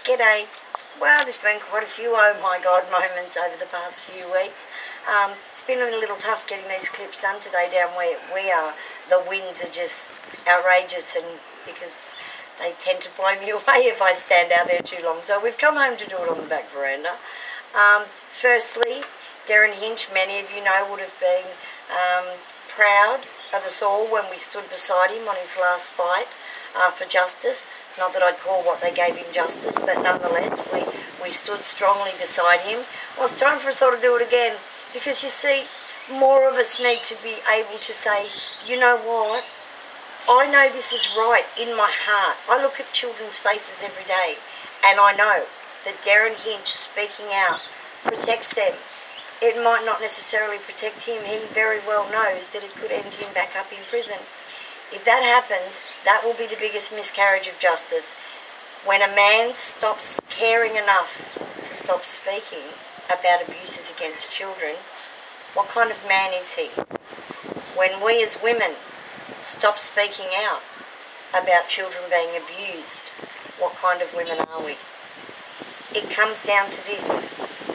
G'day. Well, there's been quite a few oh my God moments over the past few weeks. It's been a little tough getting these clips done today down where we are. The winds are just outrageous, and because they tend to blow me away if I stand out there too long. So we've come home to do it on the back veranda. Firstly, Darren Hinch, many of you know, would have been proud of us all when we stood beside him on his last fight for justice. Not that I'd call what they gave him justice, but nonetheless, we stood strongly beside him. Well, it's time for us all to do it again, because you see, more of us need to be able to say, you know what, I know this is right in my heart. I look at children's faces every day, and I know that Darren Hinch speaking out protects them. It might not necessarily protect him. He very well knows that it could end him back up in prison. If that happens, that will be the biggest miscarriage of justice. When a man stops caring enough to stop speaking about abuses against children, what kind of man is he? When we as women stop speaking out about children being abused, what kind of women are we? It comes down to this.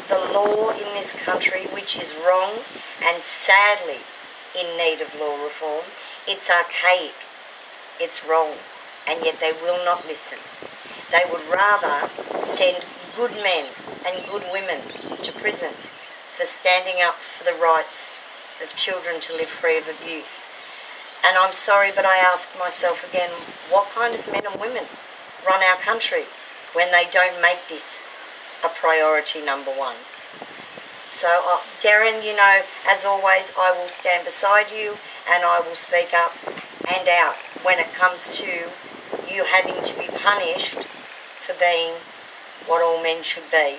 The law in this country, which is wrong and sadly in need of law reform, it's archaic, it's wrong, and yet they will not listen. They would rather send good men and good women to prison for standing up for the rights of children to live free of abuse. And I'm sorry, but I ask myself again, what kind of men and women run our country when they don't make this a priority number one? So, Darren, you know, as always, I will stand beside you and I will speak up and out when it comes to you having to be punished for being what all men should be,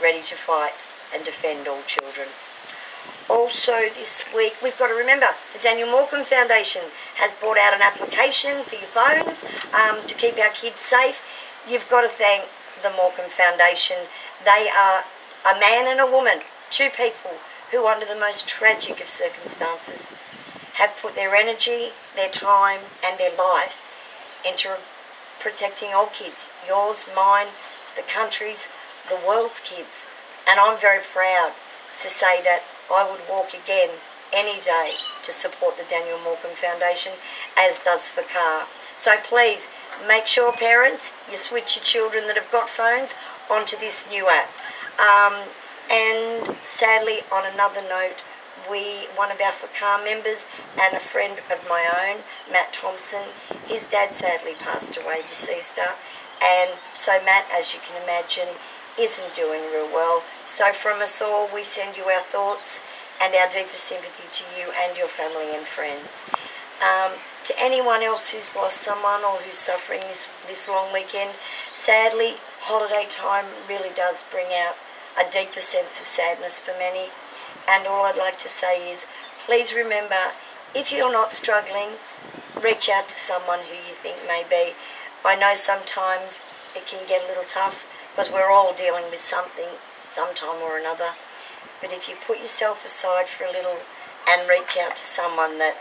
ready to fight and defend all children. Also this week, we've got to remember, the Daniel Morecambe Foundation has brought out an application for your phones to keep our kids safe. You've got to thank the Morecambe Foundation. They are a man and a woman, two people who, under the most tragic of circumstances, have put their energy, their time and their life into protecting all kids, yours, mine, the country's, the world's kids. And I'm very proud to say that I would walk again any day to support the Daniel Morecambe Foundation, as does FCAR. So please, make sure, parents, you switch your children that have got phones onto this new app. And sadly, on another note, one of our FCAR members and a friend of my own, Matt Thompson, his dad sadly passed away this Easter, and so Matt, as you can imagine, isn't doing real well. So from us all, we send you our thoughts and our deepest sympathy to you and your family and friends. To anyone else who's lost someone or who's suffering this long weekend, sadly, holiday time really does bring out a deeper sense of sadness for many. And all I'd like to say is, please remember, if you're not struggling, reach out to someone who you think may be. I know sometimes it can get a little tough because we're all dealing with something sometime or another. But if you put yourself aside for a little and reach out to someone that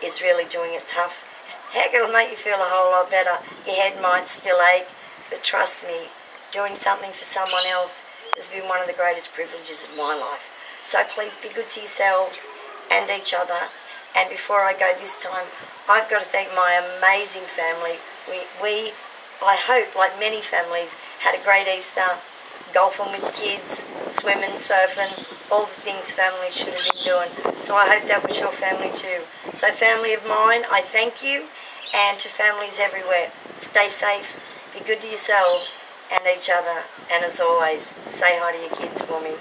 is really doing it tough, heck, it'll make you feel a whole lot better. Your head might still ache, but trust me, doing something for someone else has been one of the greatest privileges of my life. So please be good to yourselves and each other. And before I go this time, I've got to thank my amazing family. We, I hope, like many families, had a great Easter, golfing with the kids, swimming, surfing, all the things families should have been doing. So I hope that was your family too. So family of mine, I thank you. And to families everywhere, stay safe, be good to yourselves and each other. And as always, say hi to your kids for me.